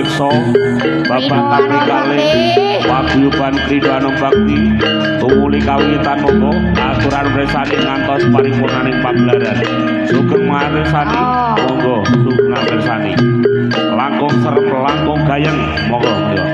mangsa babakan kalih paguyuban krida anung bakti tumuli kawitan monggo aturan resani ngantos paripurnaning pagelaran sugeng maresani monggo sugeng maresani langkung serem langkung gayeng monggo ya.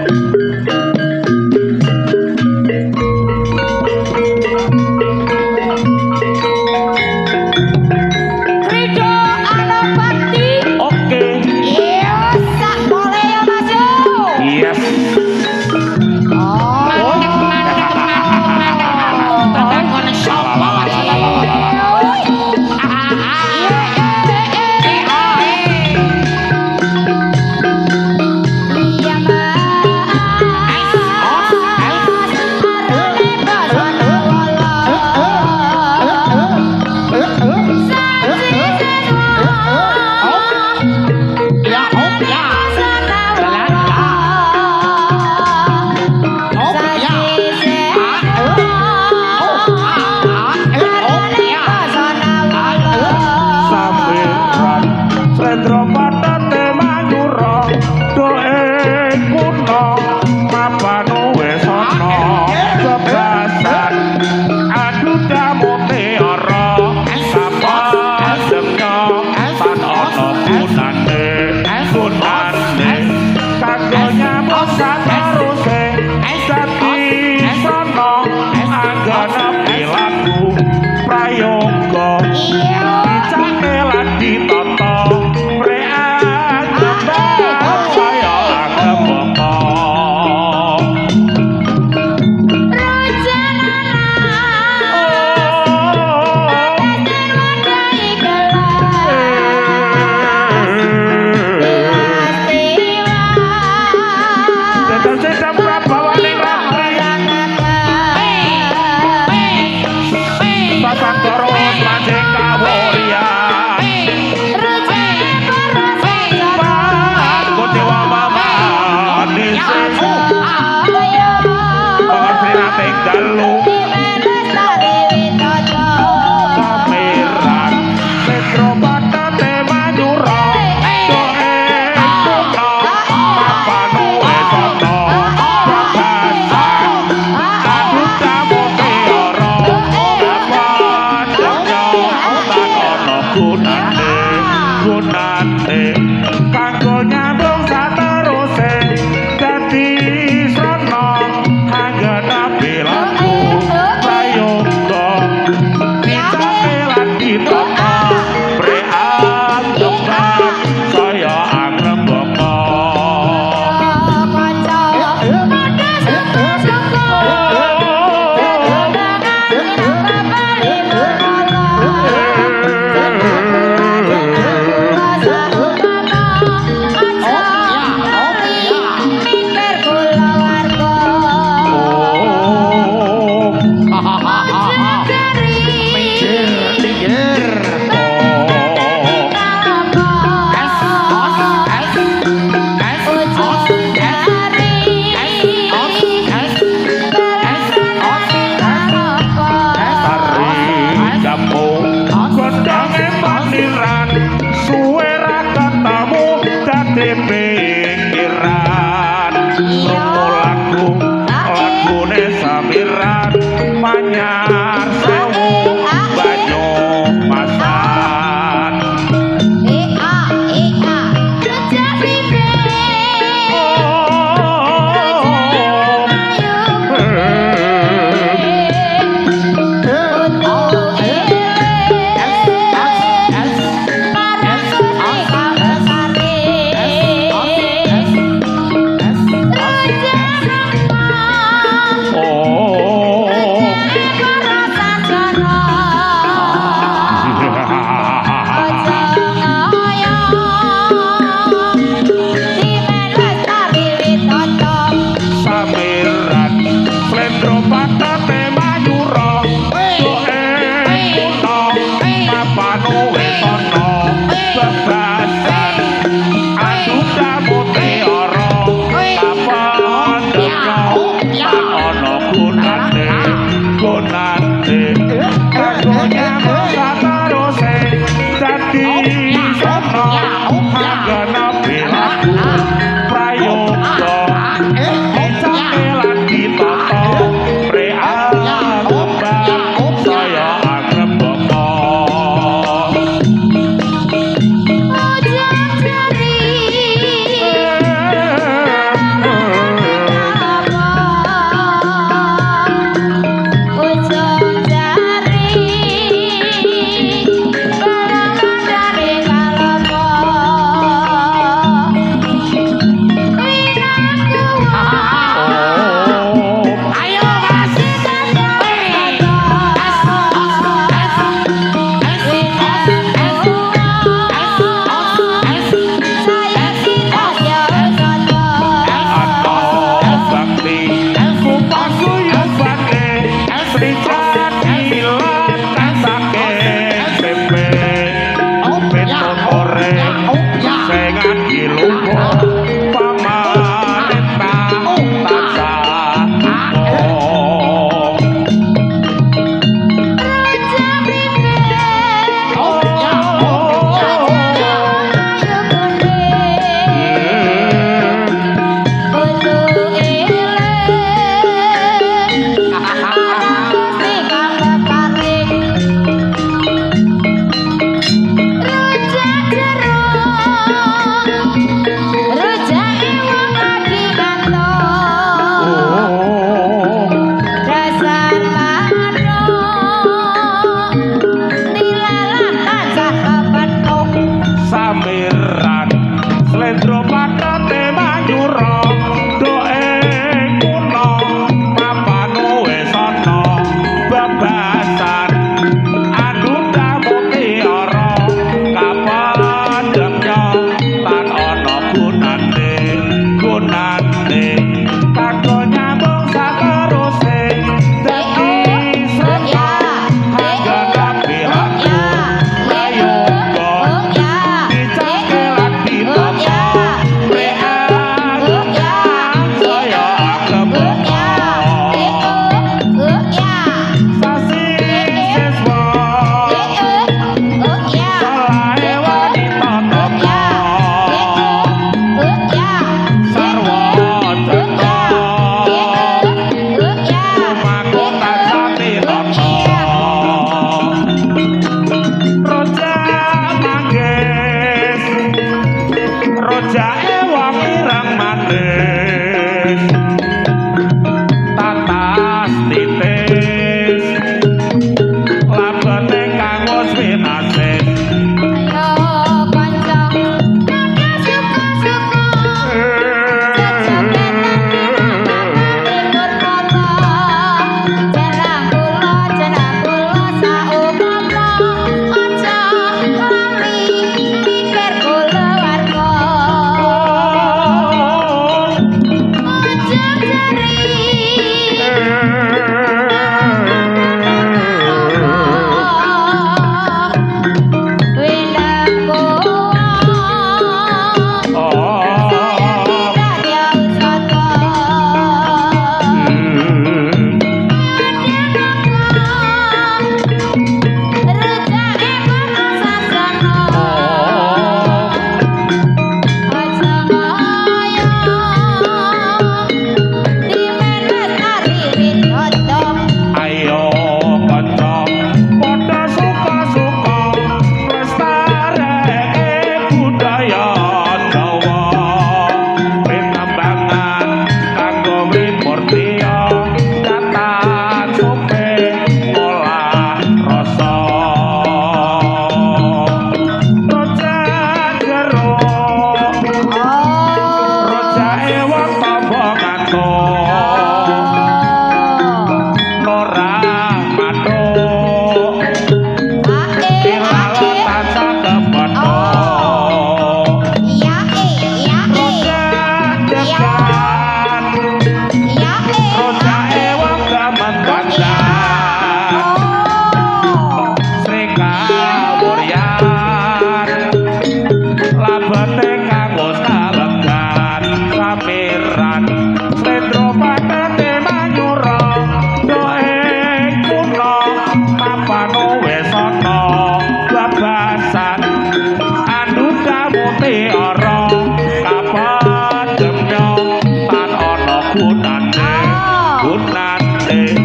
ati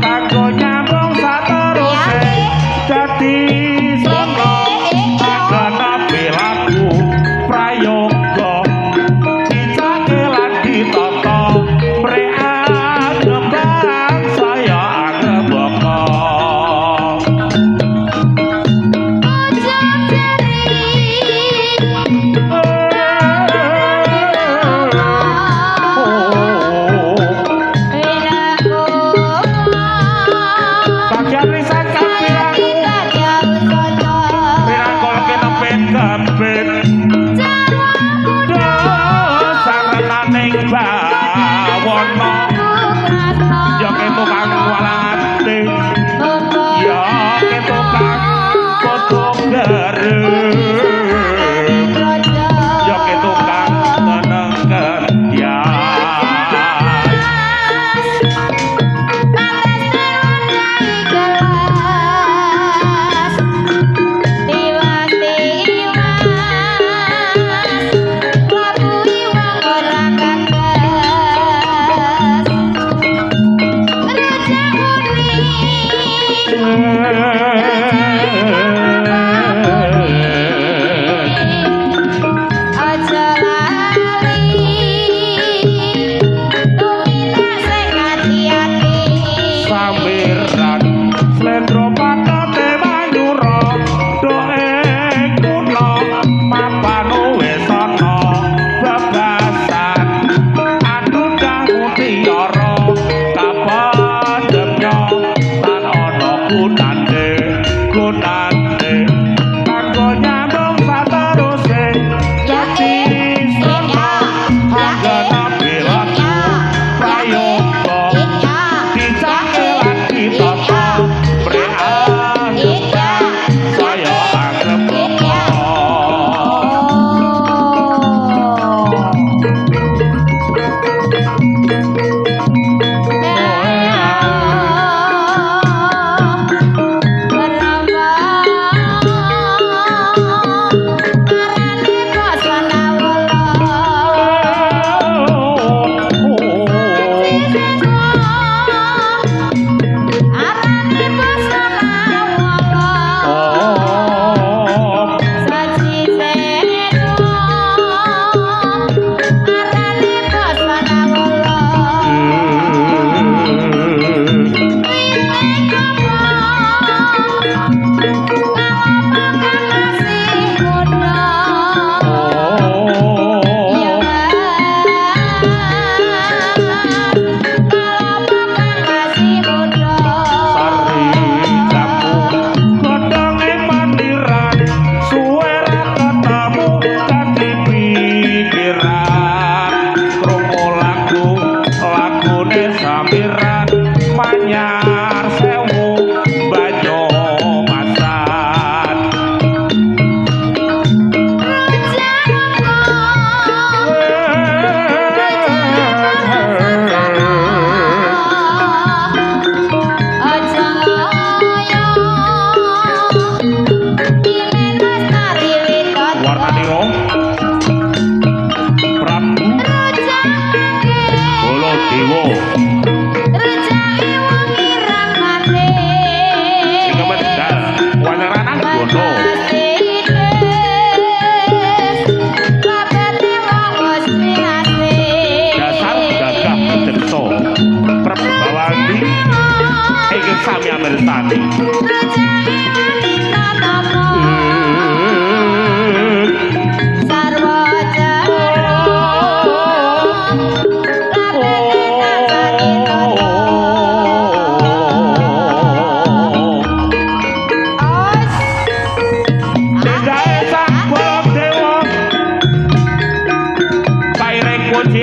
kanggo nyambung sateruse dadi saka agana belaku prayoga dicake lan ditata mrekan kembang saya angrebaka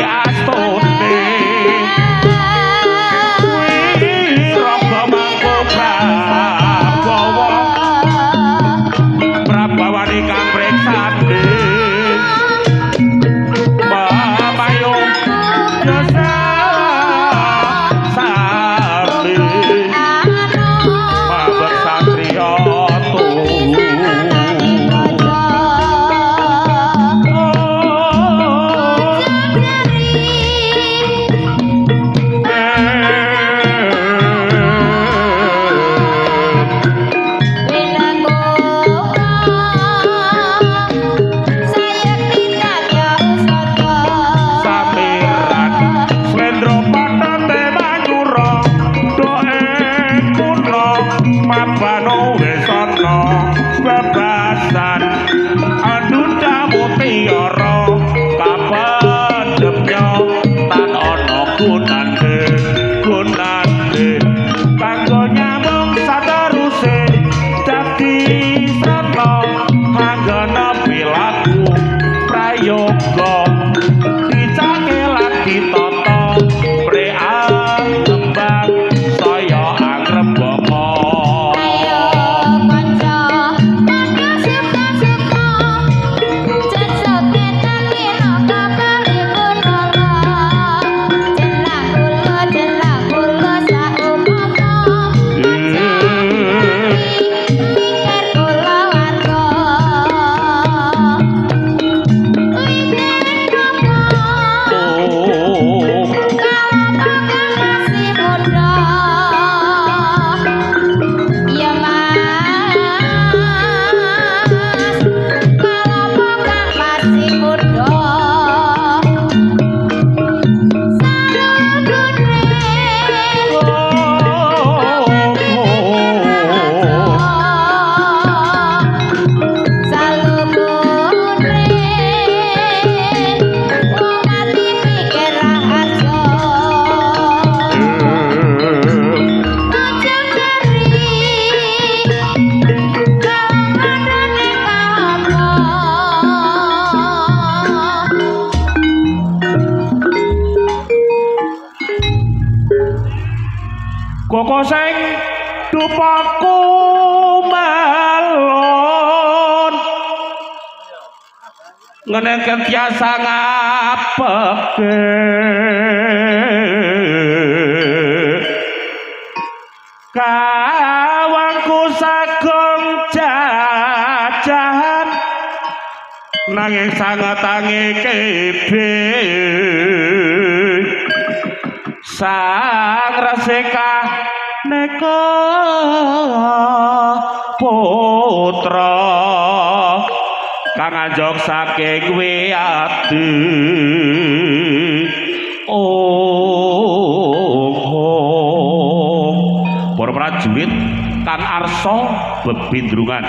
Astone koko sing dupaku melon ngenengken tiasa ngapeke kawangku sagong jajan nanging sangatange kebe sang reseka neka putra kang anjok saking wiyadi para prajurit kang arsa bebindrungan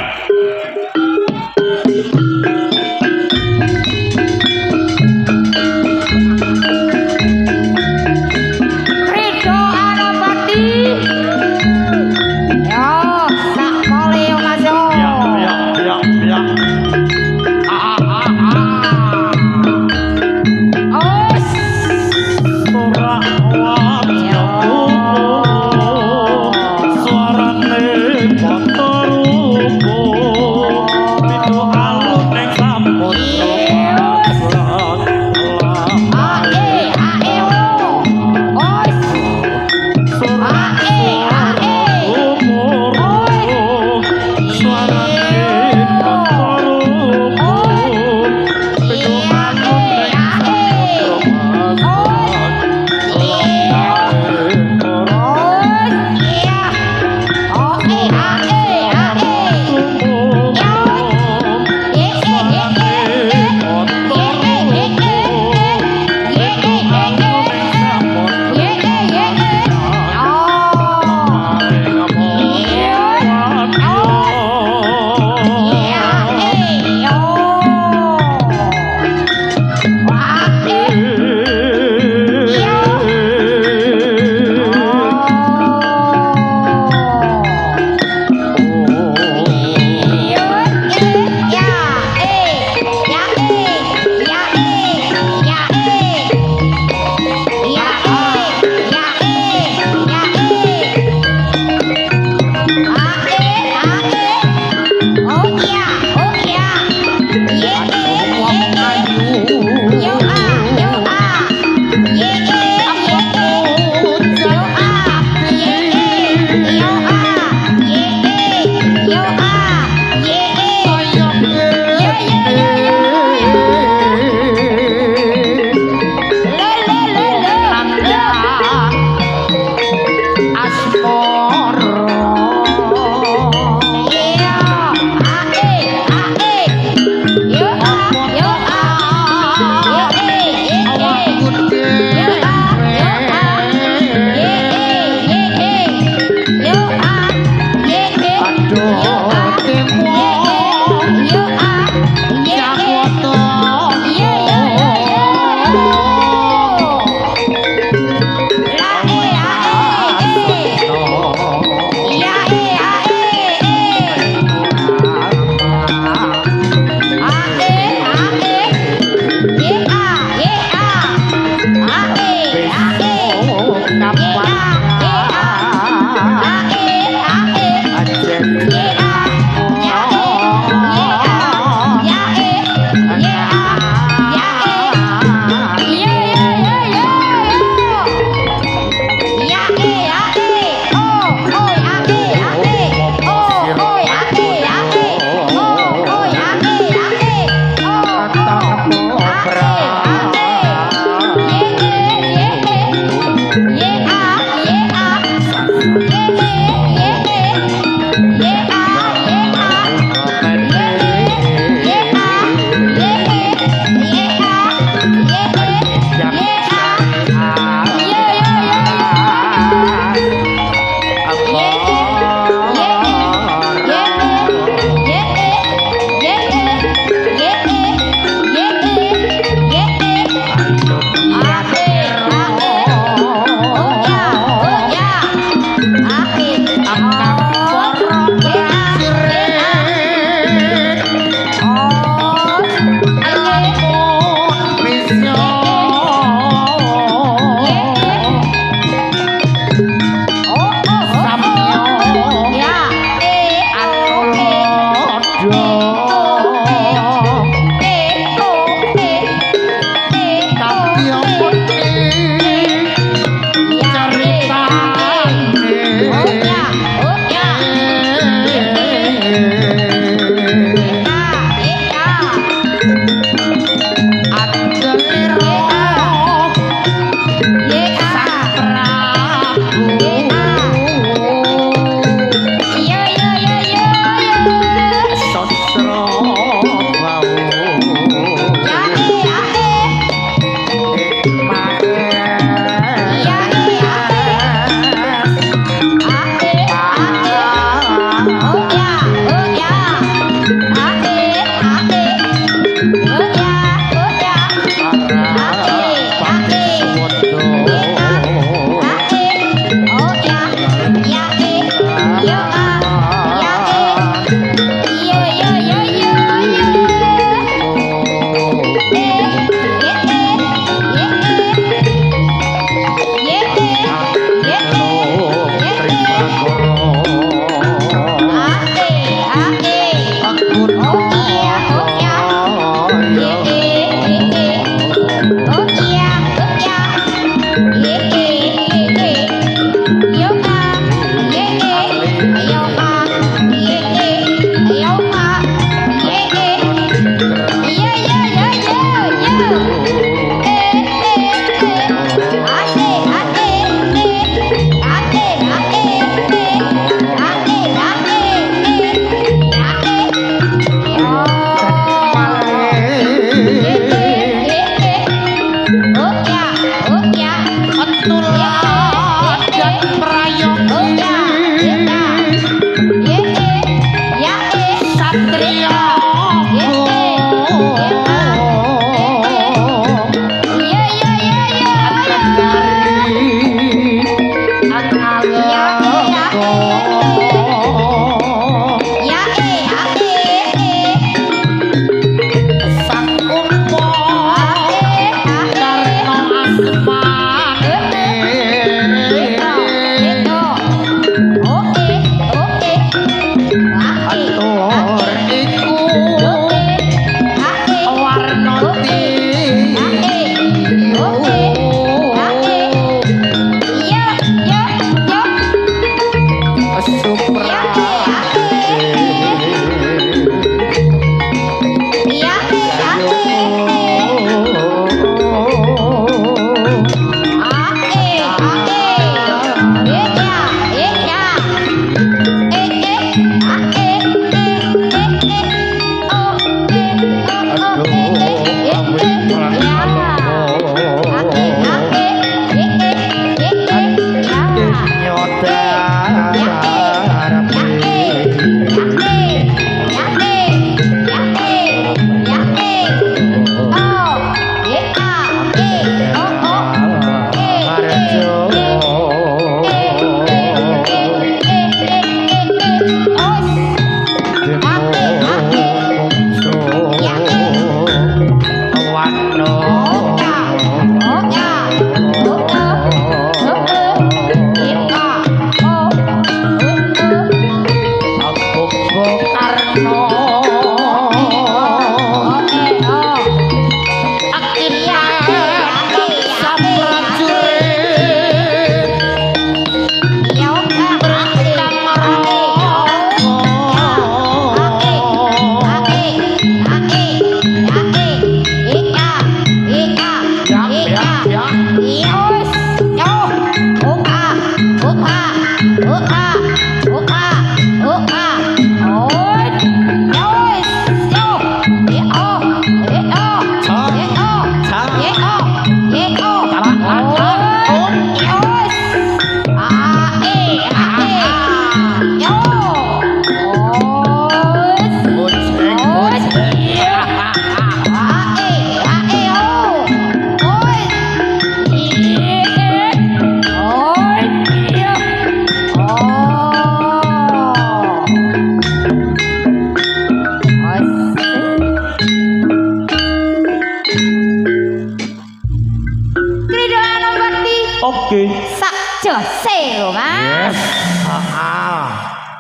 Oke. Sak jose lho, Mas.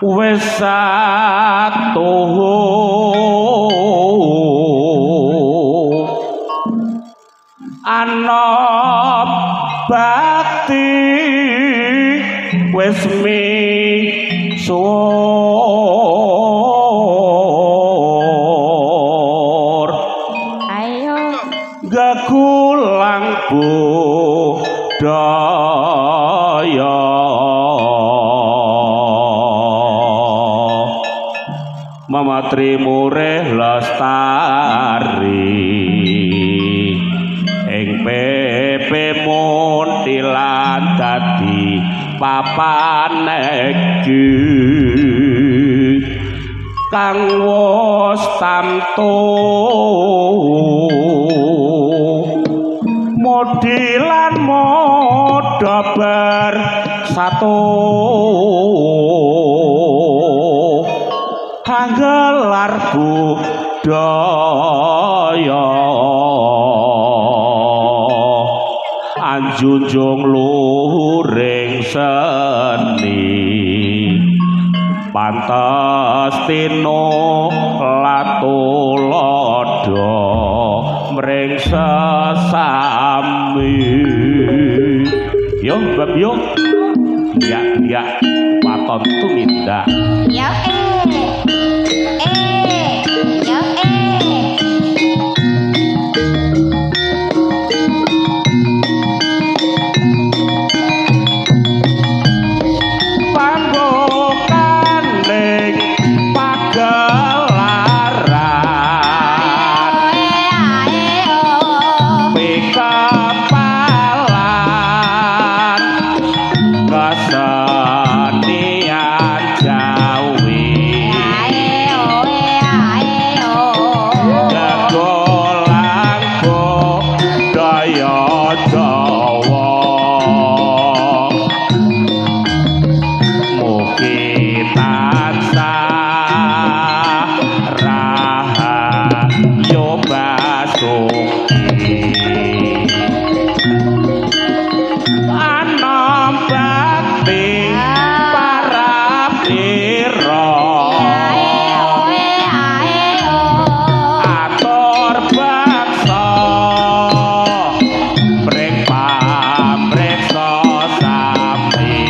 Wis satuhu ana bakti wis misuwur. Ayo Gakulang budaya mamatri murih lestari ing pepe muntilan dadi papan iki kang wis tamtu modilan modha bersatu hanggelar budaya anjunjung luhuring seni pantes tinulatulodo mring sesami yo bab yo ya waton tumindak ya Kepalan mugi tansah rahayu basuki anom bakti para pira atur baksa brek pamreksa sami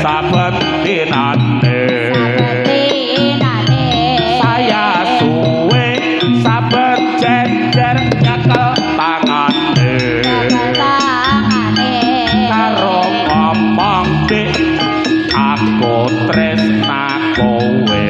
saben dinane saya suwe saben jejer nyekel tangane karo ngomong dik aku tresna kowe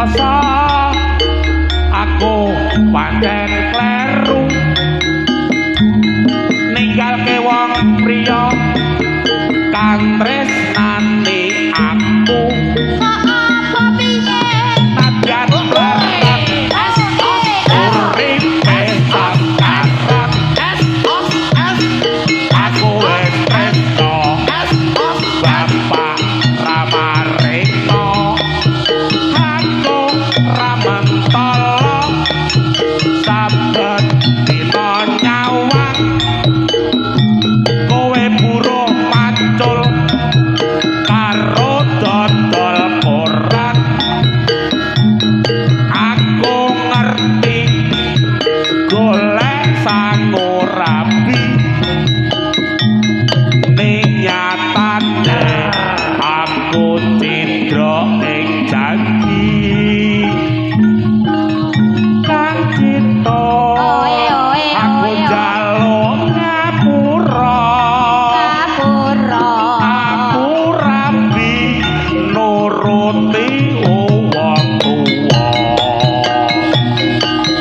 rasa aku pancen kleru ninggalke wong priya kang tresnani aku apa piye nadyan uripe samkaran aku wis tresno bapak ramareno saben dina nyawang kowe buruh macul karo dodol koran aku ngerti golek sangu rabi ning nyatane aku cidra ing janji aku jaluk ngapura aku rabi nuruti wong tuwa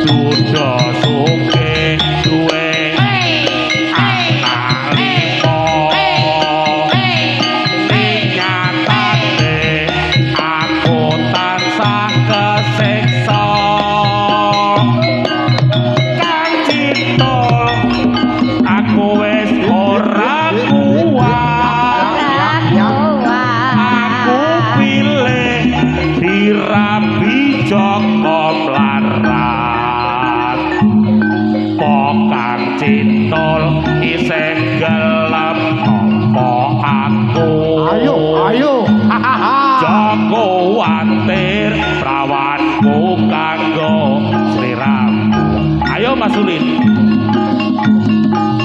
duda suke duwe anak limo nyatane aku tansah kesiksa aku wis ora kuat aku pilih dirabi Joko Mlarat pokang cintol isih gelem nampa aku ayo Joko Wantir prawanku kanggo Sriram ayo Mas Ulin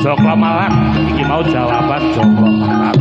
Joko Mlarat iki mau jawaban Joko Mlarat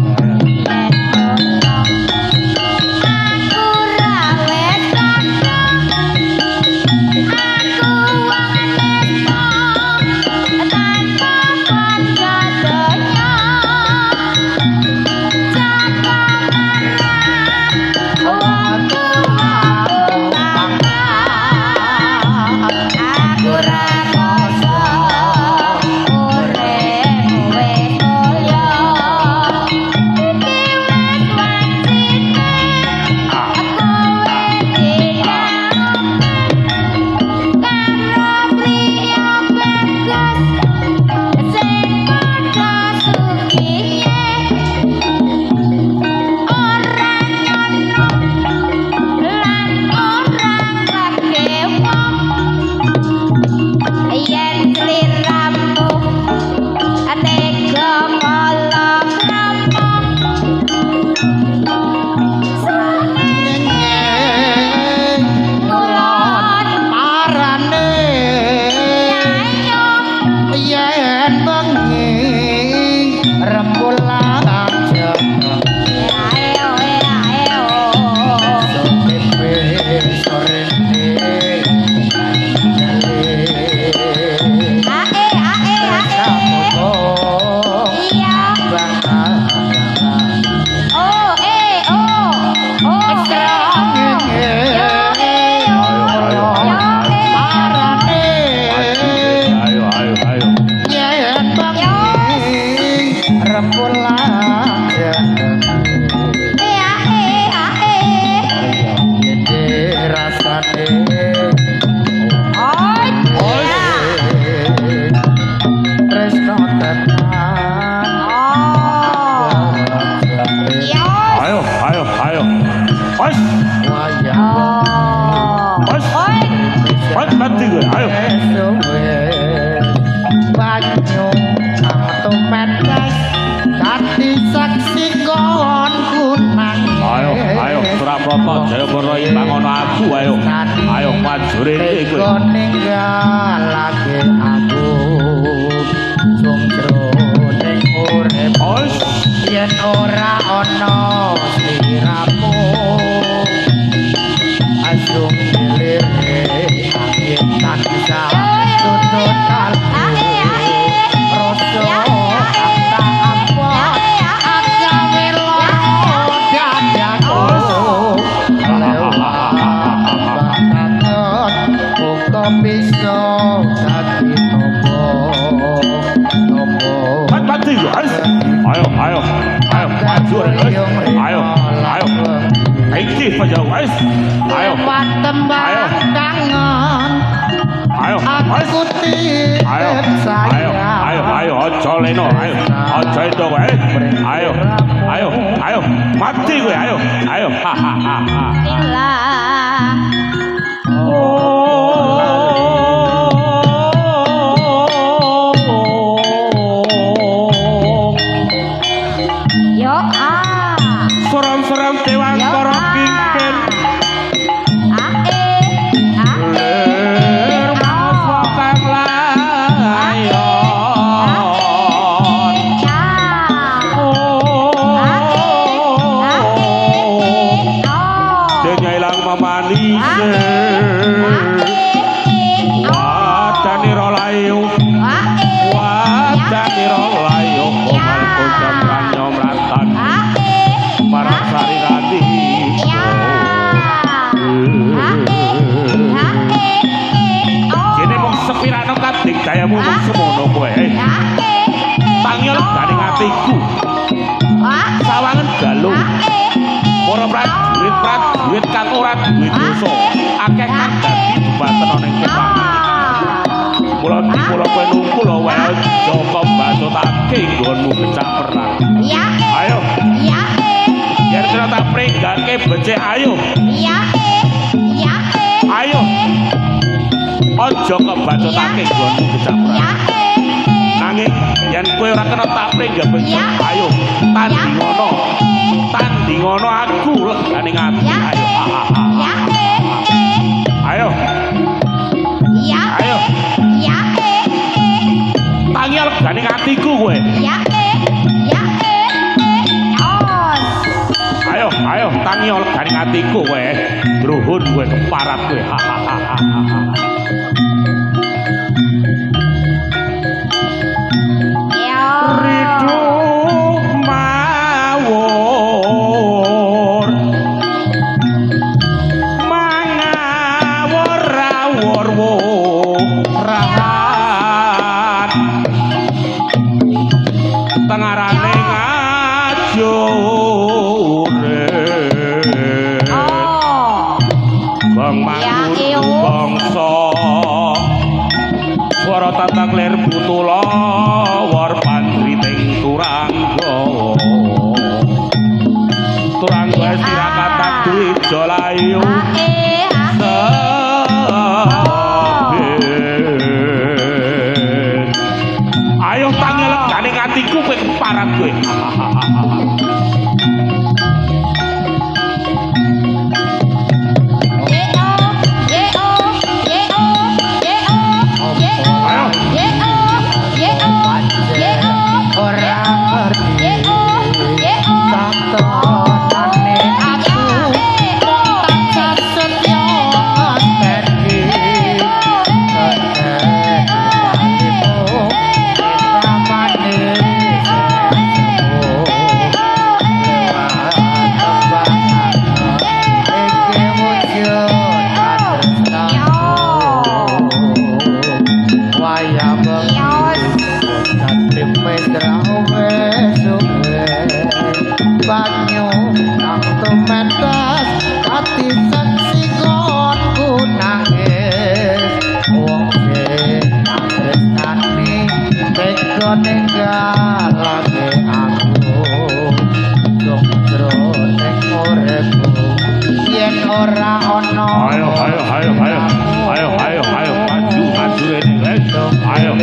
Oh, ya. Tresno tenan Oh. Yos. Ayo, ayo, ayo. Wes, wayang Oh. wes, Oi. wes mati gue. Ayo. suwe banyu kang tumetes dadi saksi kon kunang Ayo, ayo, Suraprata Jayapura bangun aku, ayo. Ayo majure iki kowe. Kok ninggalake aku sumtro ning urip Wes, yen ora ana sliramu asung milih angin tansah tututan rasa kata apa agawe loro dadaku lewat banget buka bisa dadi tombo wes mati gue. Wes. Ayo, ayo, ayo majure. Wes. Ayo, ayo. Iki aja wes. Ayo. lewat tembang kangen Ayo, wes. aku titip Ayo, ayo, sayang ayo, ayo, ojo leno, ayo, ojo itu, ayo, ayo, ayo, mati gue, ayo, ayo, hahaha. Inilah. Yo ah. Soram-soram dewan Yo koro ah. kiken, Ae. mas wakang layon. Ya. Oh. Denya ilang mamanis, wadani rolayu, wadani rolayu, komal kocam ranyom ratan, marang sari rati. Kene mung sepirano kating dayamu mung semono kowe. Tangyol ganing atiku, sawangen galung. Para prajurit kang ora duwe dosa, akeh kang dadi dubaten ning kepangan. Mula dipula kowe nungkul wae Joko bacotake nggonmu becak perang. Ayo, yen kira tak prenggake becik ayo. Ayo. Aja kebacotake nggonmu becak perang. Nanging yen kowe ora kena tak prenggak becik ayo. Tanding ngono aku legane ati. Ayo. Ayo. Ayo. Tangi legane atiku kowe. Ayo, ayo tangi legane atiku kowe. Druhun kowe keparat kowe. Ridho mawur mangawur rawur rahan tengarane ngajure bang manggur bangsa swara tatak lir butula war pandriting turangga sirakatan duwi jolayu ayo tangi legane atiku kowe keparat kowe. ora ngerti tontonane aku tansah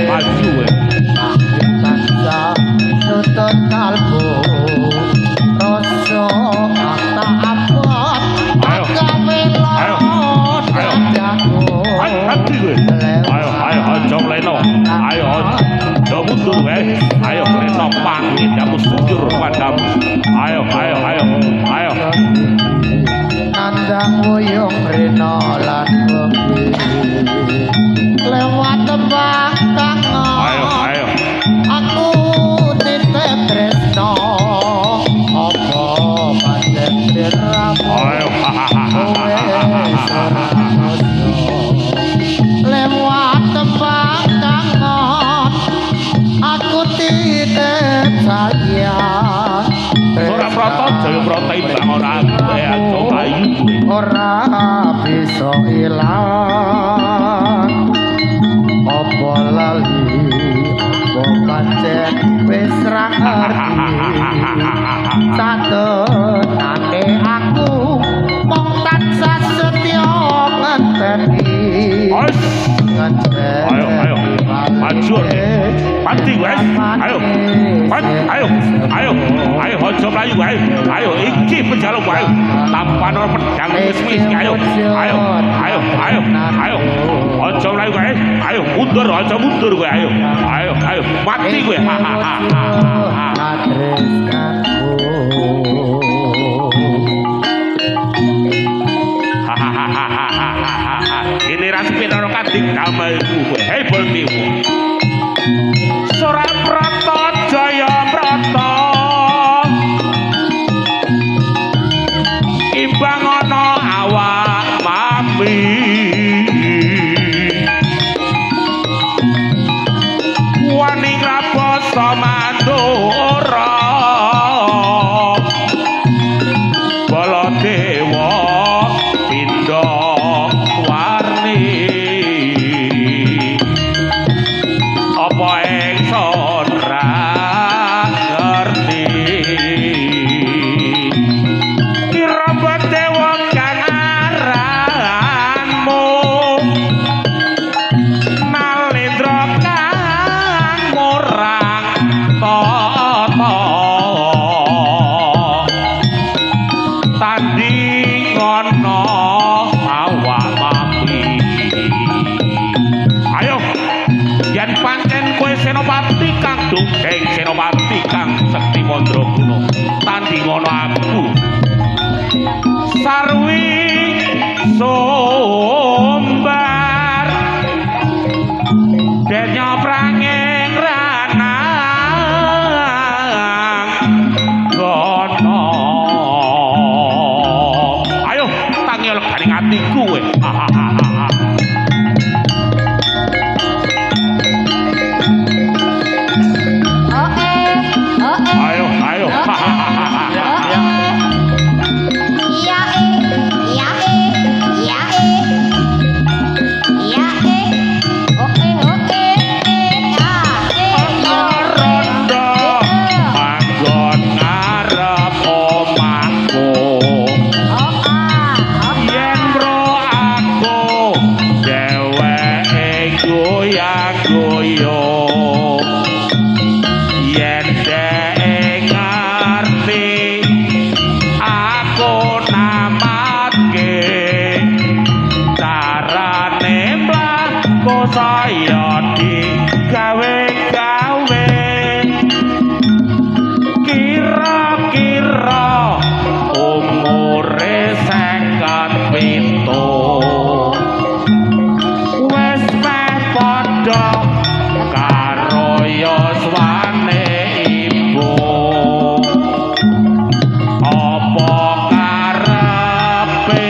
maju we. tansah nutut kalbu rasa tak abot Ayo. gawe Ayo. Ayo. dadaku Ayo, mati we. Ayo, aja leno. Ayo, aja mundur we. Ayo, reno pangit, kamu sujur padamu. Ayo. nandang wuyung rena lan beki lewat tembang tangan Ayo. aku titip tresno apa pancen diramu Ayo. kowe seranoso lewat tembang tangan aku titip sayang Ora proto jaya proto imbang ora kowe aja bayu kowe. ora bisa ilang apa lali apa pancen wis ra ngerti satenane aku mung tansah setya ngenteni Ayo. Ayo. Maju. Mati wes. Ayo. Ayo aja mlayu ayo. Ayo iki pejaluk ayo. Tampan ora pedang wis ayo. Ayo. Aja mlayu ayo. Ayo mundur aja mundur kowe ayo. Ayo mati kowe. Ini raspi nang kading kamelku kowe. Hei bolmimu. Sora Prata Jaya Prata imbang ana awak mami wani ngrabasa mandura Baladewa pindha warni apa ingsun ra ngerti pira dewa kang aranmu Nalendra kang murang tata tandingana awak mami ayo yen pancen kowe senopati kang dongeng senopati kang sekti mandraguna tandingana aku sarwi sombar denya pranging ranang gono ayo tangi legane atiku kowe ayo rondo manggon ngarep omahku yen bro aku dheweke goyang-goyo yen dhek ngerti aku namatke carane mlaku saya digawe-gawe kira-kira umure 57 wis meh padha karo yuswane ibu apa karepe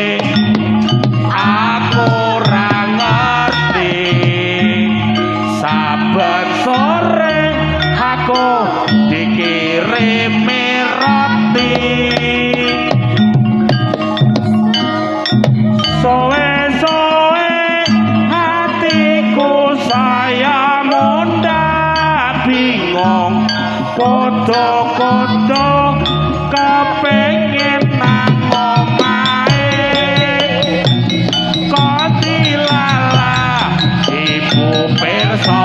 aku ora ngerti saben sore aku dikirimi roti soe-soe hatiku saya munda bingung kodo-kodo kepengin nang omahe kok dilala ibu pirsa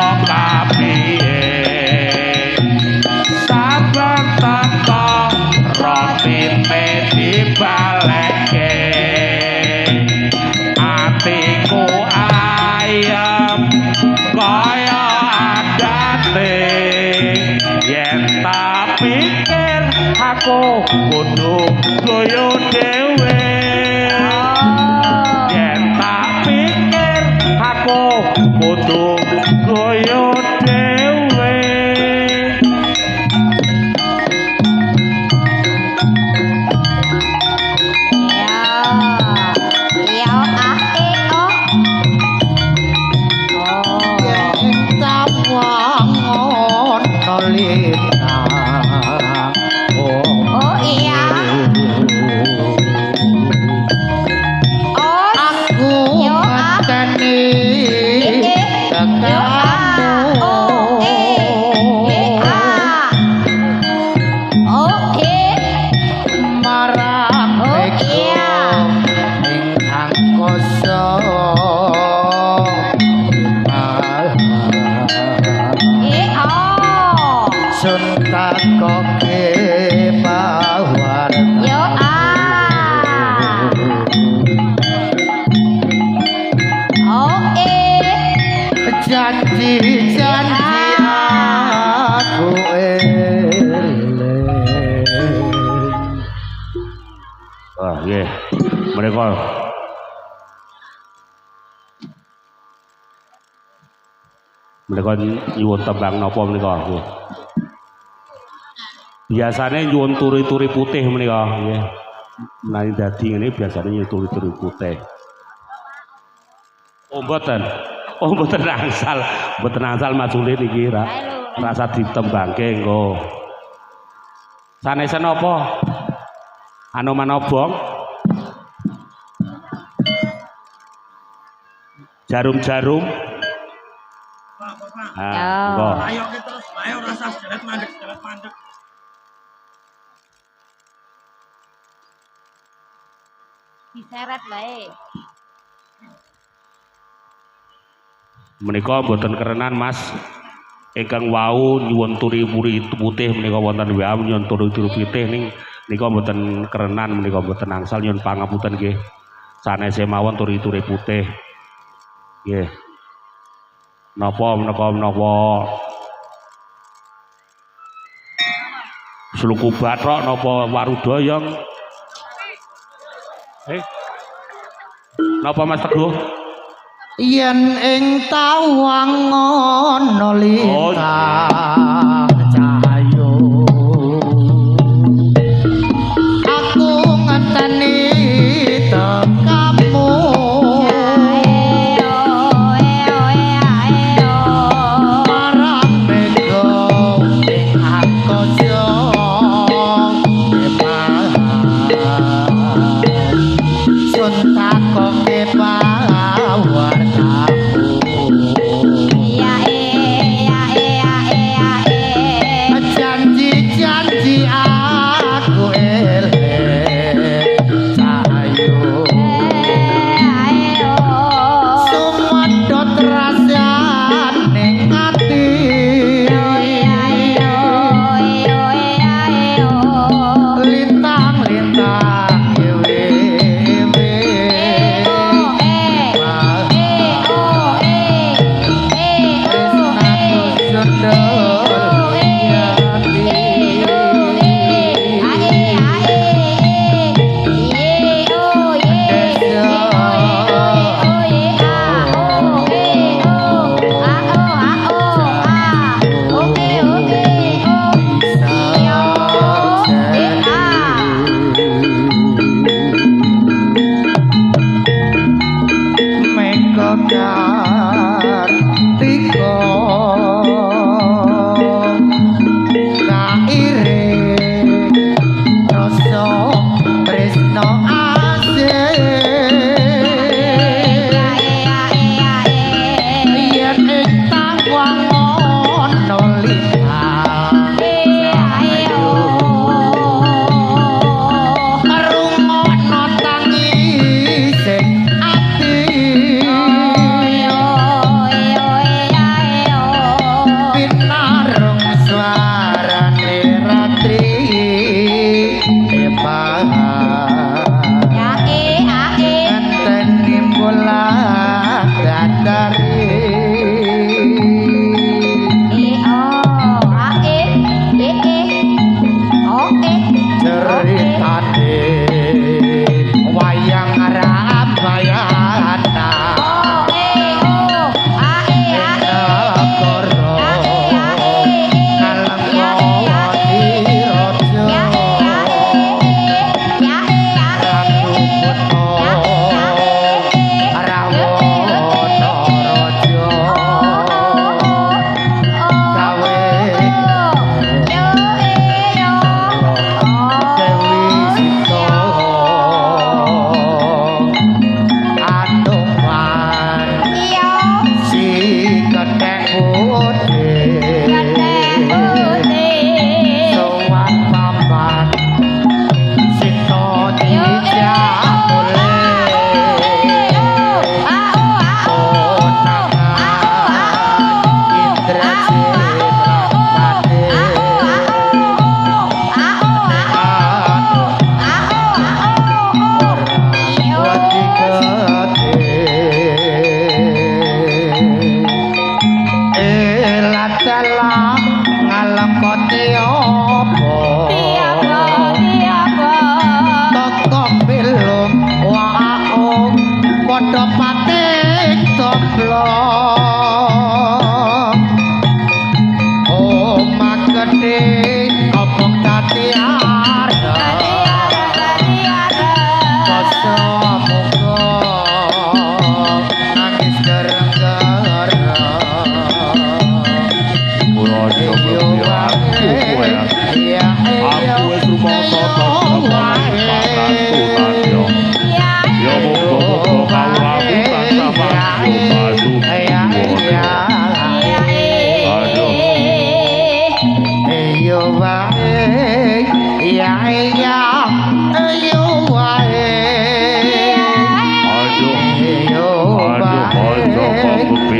kudu goyo dhewe Yo ah oh. yen tawangon nolina Oh iya. Oh aku yo ah. mateni tekamu marang ego ing angkasa sun takoke pawarta janji-janji aku eling. wah nggih mereka nyuwun tembang napa menika nggih biasane nyuwun turi-turi putih menika nggih menawi dadi ngene biasane nyuwun turi-turi putih oh mboten angsal majule niki rasa ditembangke engko sanesen apa anu manobong jarum-jarum engko Ayo terus, ayo rasa selet mandek. diseret bae. menika mboten kerenan Mas ingkang wau nyuwun turi-turi putih menika wonten wae nyuwun turi-turi putih nika mboten kerenan menika mboten angsal nyuwun pangapunten nggih sanese mawon turi-turi putih nggih napa Sluku Bathok napa Warudoyong napa Mas Teguh yen ing tawangon lintang cahayo aku ngenteni tekamu marang bego ing angkasa sun takoke janji-janji aku eling cahayo sumedhot rasane ati lintang-lintang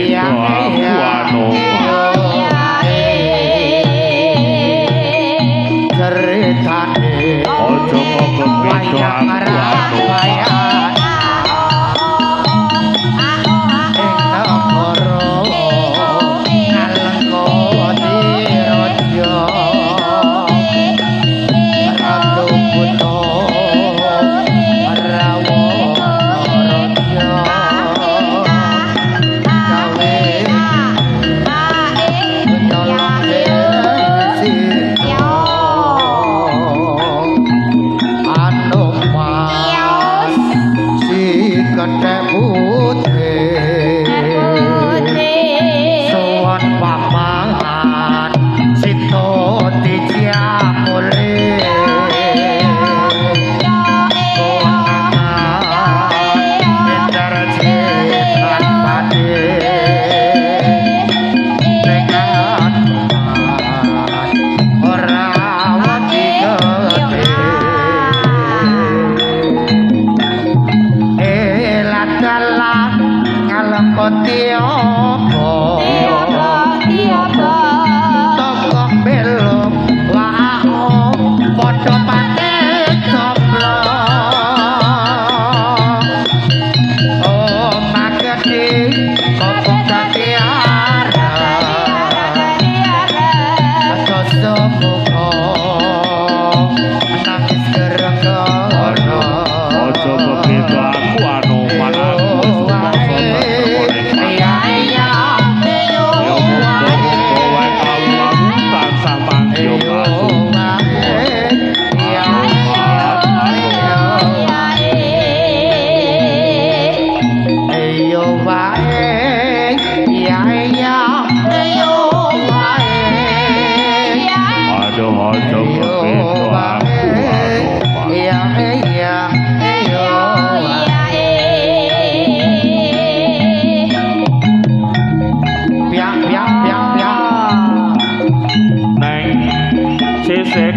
beda aku ceritane ojo kok beda aku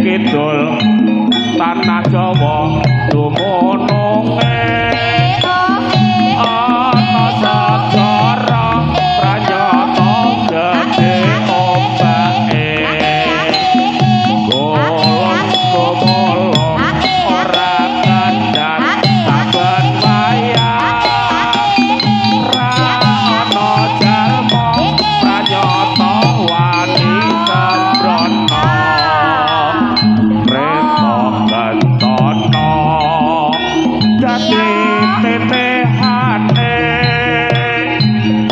kidul tanah Jawa dumununge ana sagara prajata gedhe ombake golong komolo ora kandhan saben wayah ra ana jalma prajata wani sembrono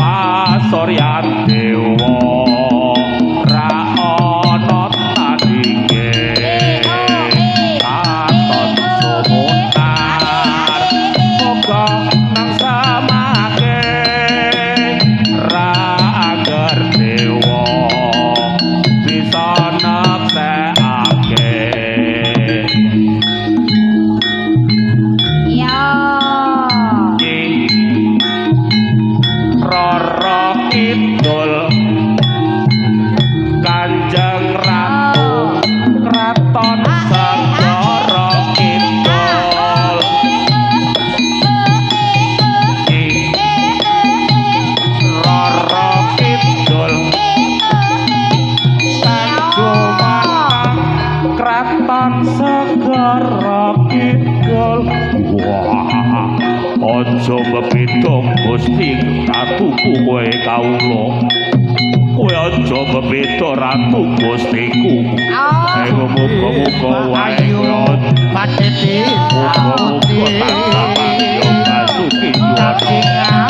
Pasoryan dewa ra ana tandinge katon sumutar muga nang samake ra agar dewa bisa neksekake Kidul Kanjeng Ratu Kraton Segara Kidul Rara Kidul Tanjumalang Kraton Segara Kidul wah aja bebeda Gusti ratuku kowe kawula kowe aja bebeda ratu Gustiku muga-muga wae pateti muga-muga tansah pangyo basuki juwana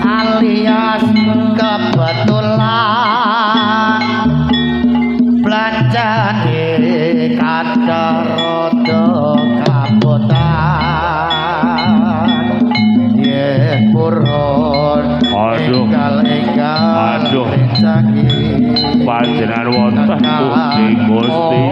alias kebetulan belanjane kadharada kabotan yen purun enggal panjenengan wonten Gusti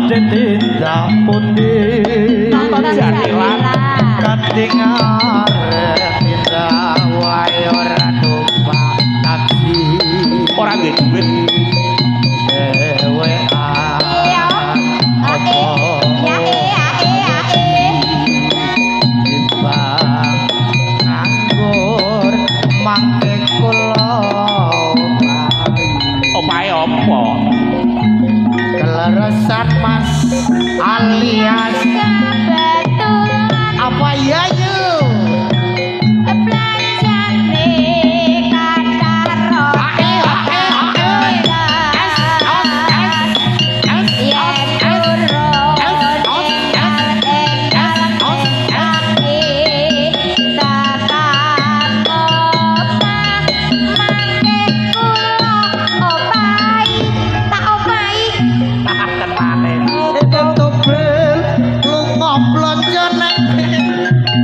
tindak putih Jadilah katingar tindak wae ora numpak taksi ora nggih duit dewean apa timbang nganggur mangke kula opahe apa keleresan mas alias apa ya yuk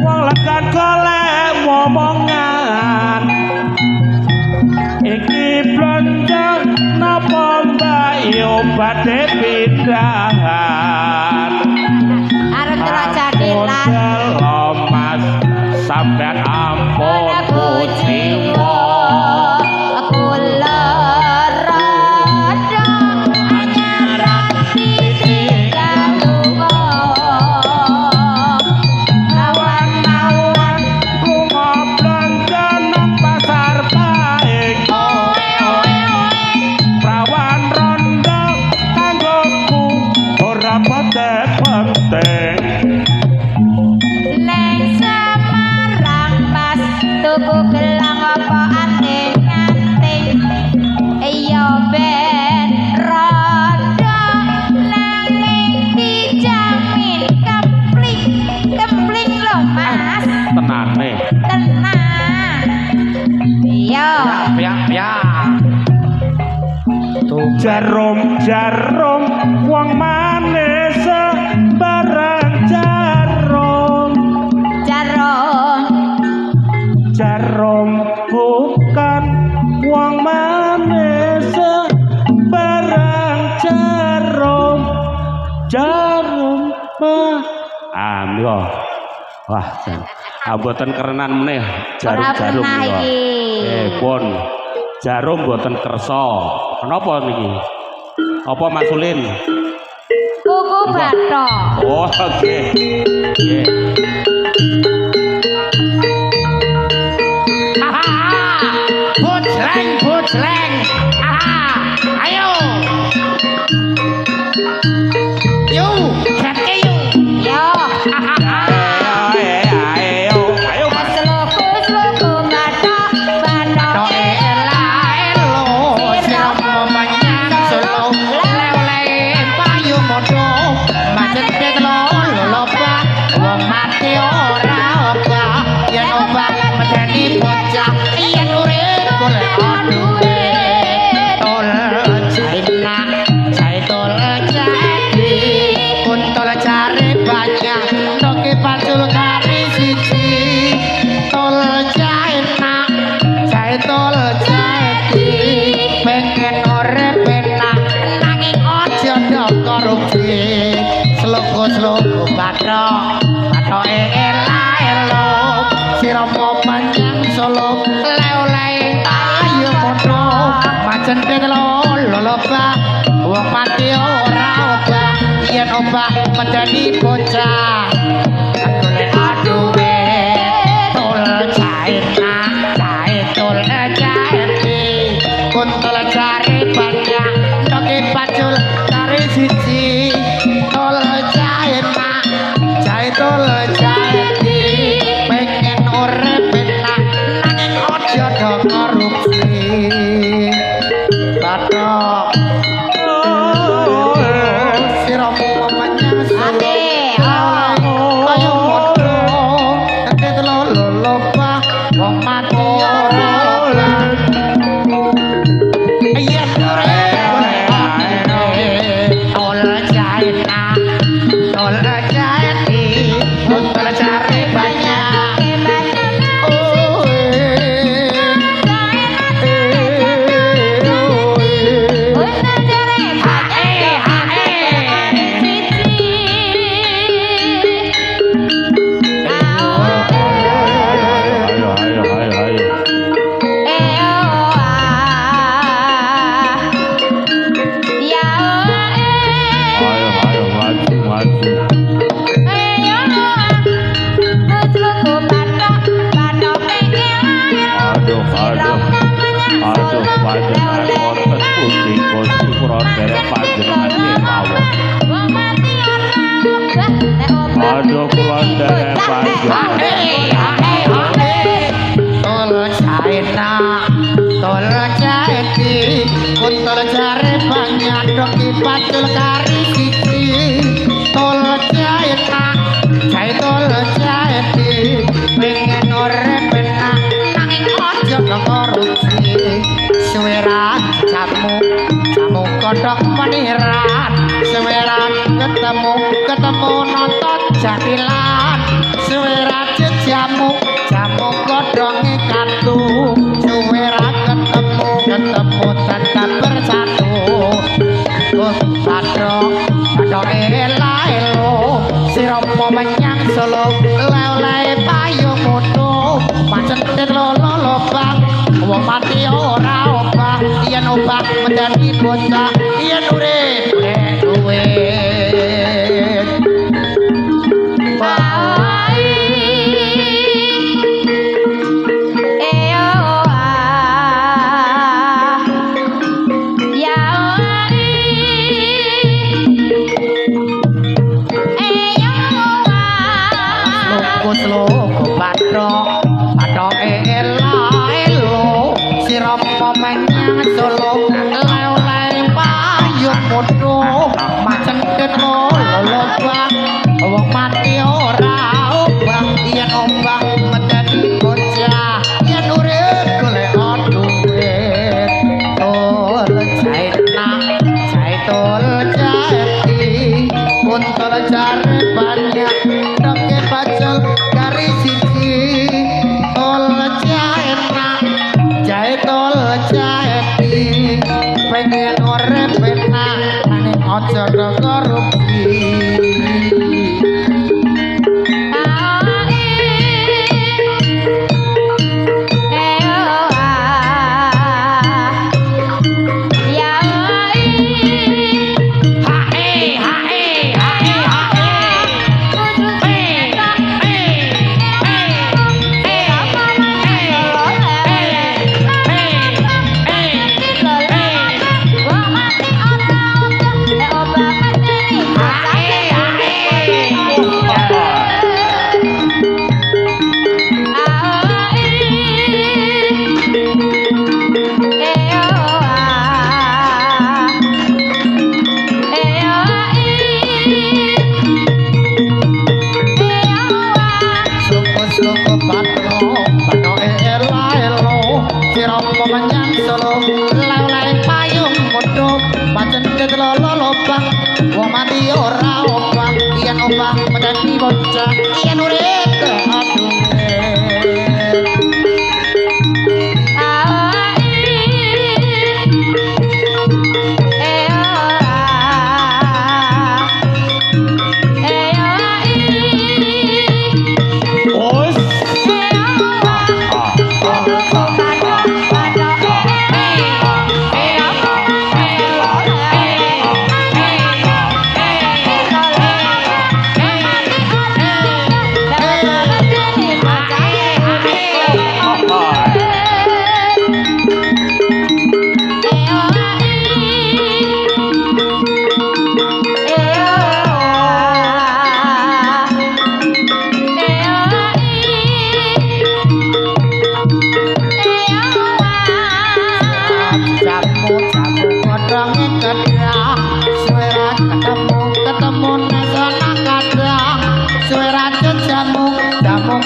wong lekan golek momongan iki blonjo napa mbak yo badhe pindahan arep terjadilah Mas sampean ampun kuciwa kula rada anyarang titik kalunga nawan-nawan lunga blonjo nang pasar baik prawan rondo kanggoku ora penting neng Semarang pas tuku gelang apa anting-anting iya ben rada nanging dijamin kempling lho mas tenane tenang iya jarum wong manis barang jarum bukan wong manis barang jarum lho wah mboten kerenan meneh jarum pun jarum mboten kersa kenapa niki apa Mas Ulin kuku bathok oh oke nggih Butsleng ayo kate yo yo ayo sloku bathok macet lo lupa wong mati ora Aduh kula nderek panjang. Tol China, tol Jati, kuntol jare banyak doki pacul kari siji. Tol China, jai tol Jati, pengen urip enak nanging aja korupsi. Suweran jamu, jamu kodhok paniran. Suweran ketemu nonton jadilan. Suweran jamu, jamu kodhonge kartu. Suweran ketemu tetap bersatu. Padok elo siropo menyang Solo lele payung mutu pancet lolo lobang wong mati ora obah yen obah menjadi bocah yen urip duit Slogo patok elo siropo menyang Solo lele payung mutu macet lolo bang wong mati ora obah yen obah menjadi bocah yen urip golek duit tol China jai tol Jati kuntol jare banyak doke pacul kari siji tol China jai tol Jati pengen urip enak nanging aja korupsi. Wong mati ora obah yen obah menjadi bocah yen urip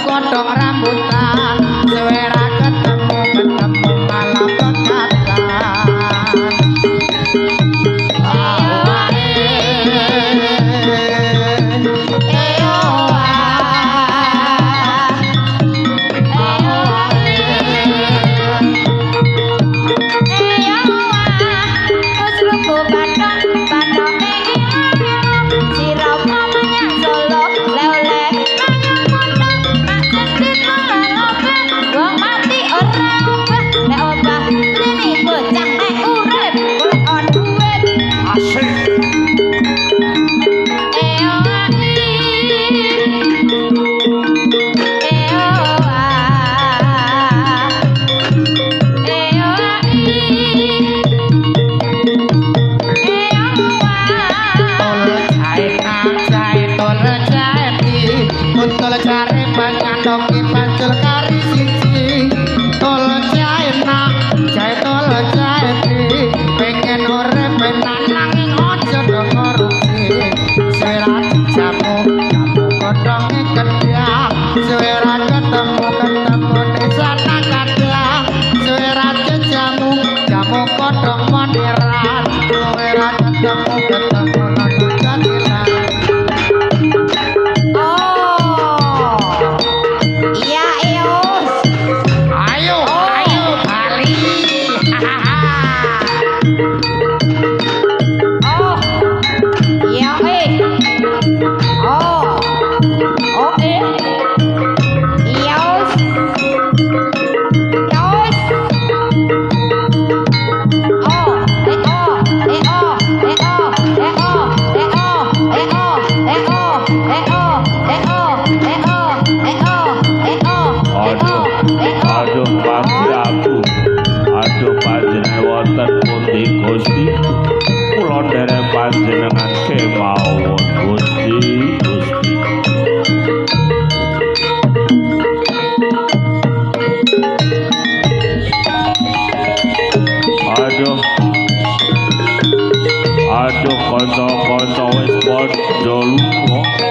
kodhong rambutan suwera ketemu malam pekatan Wong kari siji tol jae nak jae tol jae di pengen urip penak nanging aja korupsi suara jamu kodonge kedang suara ketemu desa kadang suara jamu kodong moderat suara ketemu nonton jadilan. Oh. Iya, Eus. Ayo Bali. Oh. Iya, Oh. Oh, Eus. Eus. Aduh pasti aku aduh panjenengan wonten pundi Gusti kula nderek panjenengan kemawon Gusti aduh kanca-kanca wis padha lunga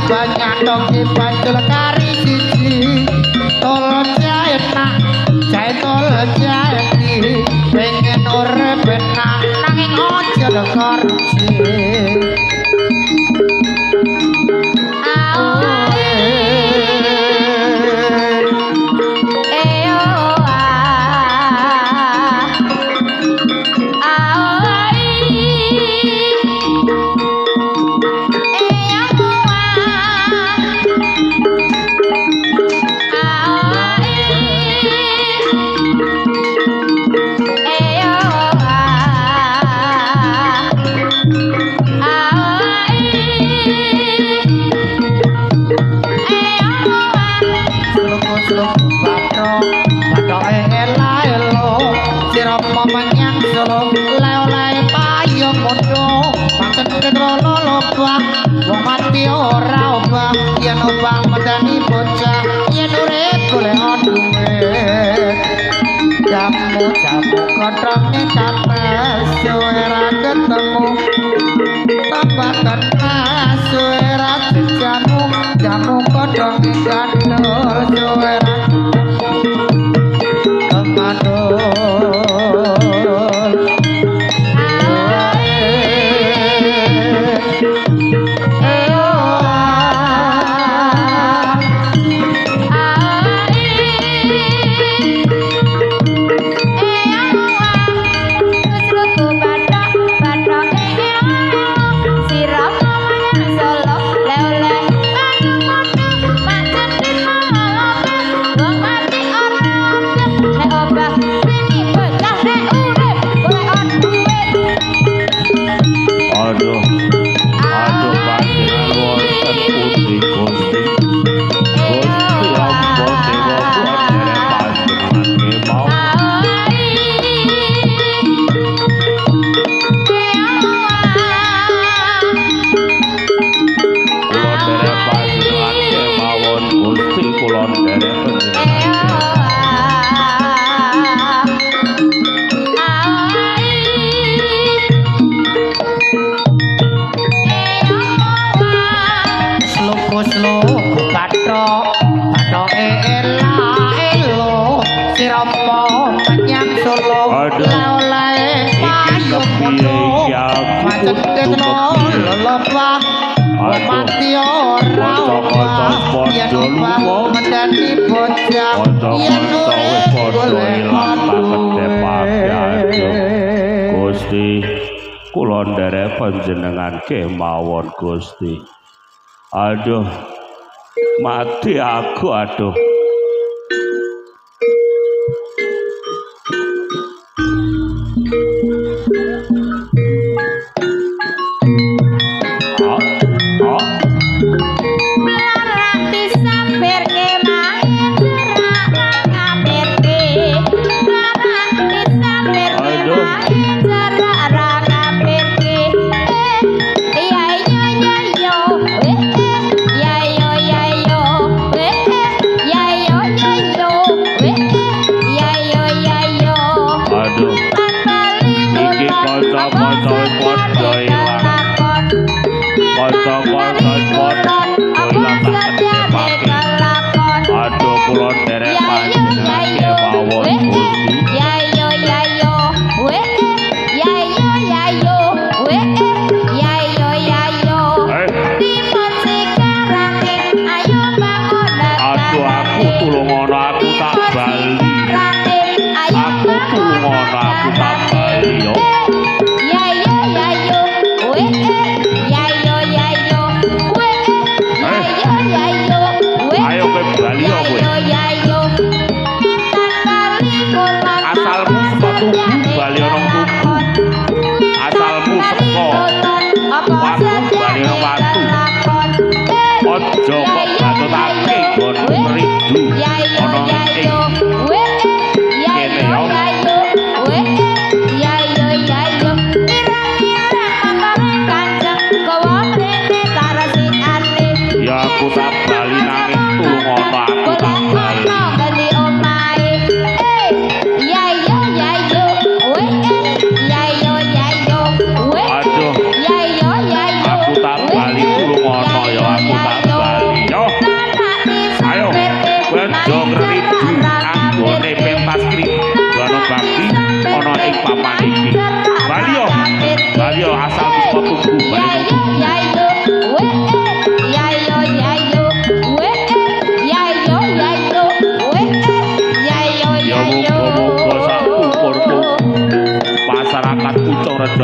banyak doki pancul kari siji tol jae nak jae tol jae di pengen urip enak nanging aja korupsi wong mati ora obah yen obah medani bocah yen urip golek duit jamu kodhonge kates suara ketemu tambah kenas suara jamu kodhonge gandul suara kemadul mati ora yen medani bocah yen kula nderek panjenengan kemawon Gusti. Aduh, mati aku aduh.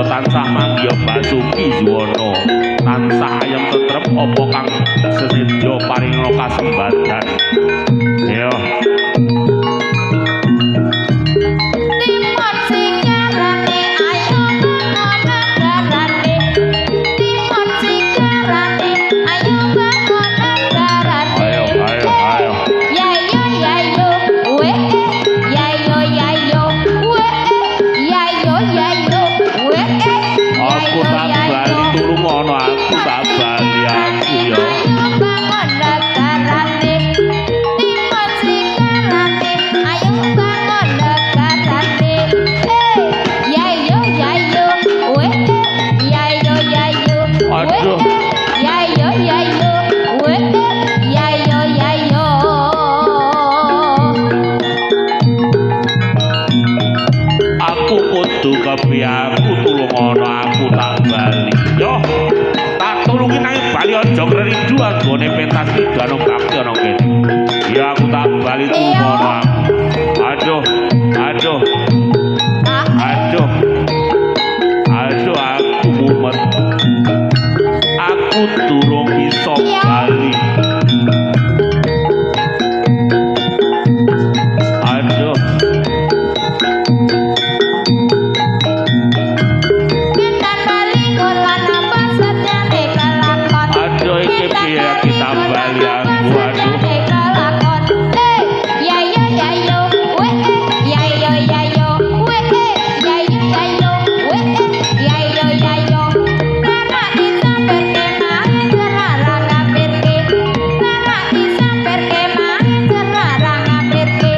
Tansah mangya Basuki Juwana tansah ayem tetrep apa kang sesedya paringa kasembadan ya Timun sing ngarane ayo bangun negarane Timun sing ngarane ayo bangun negarane ayo ya yo we ya yo we ya yo we aku tak bali turu ngono aku tak bali aku ya bangun negarane Timun sing ngarane ayo bangun negarane ya yo we ya yo aduh ya yo we ya yo aku kudu kepiye aku turu ngono aku tak bali yo tak tulungi nang bali aja ngrindu anggone pentas iki ana bakti ana kene ya aku tak bali turu ngono aku aduh aku mumet aku durung iso bali aduh Pinten bali kula napa setyane kelakon aduh iki piye kita bali aku aduh ya yo we ya yo we ya yo we ya yo karena disamperke mah cerara ngapirke karena disamperke mah cerara ngapirke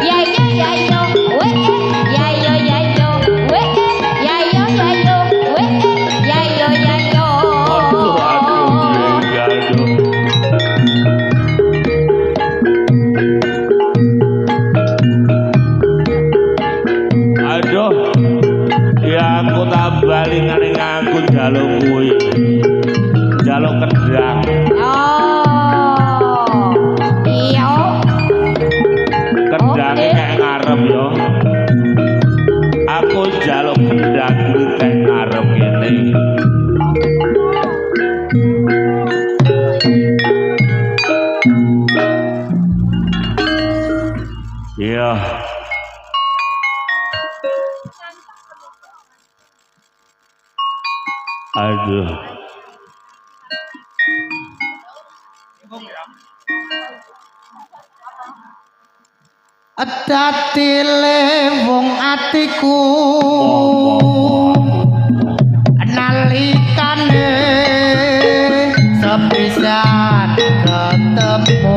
ya yo we ya yo we ya yo we ya yo aduh piye aduh aduh ya aku tak bali ngene aku njaluk kuwi njaluk kendang Oh, iya. kendange kayak ngarep yo aku njaluk kendang kuwi kayak ngarep Aduh. Dadi lewung atiku nalikane sepisan ketemu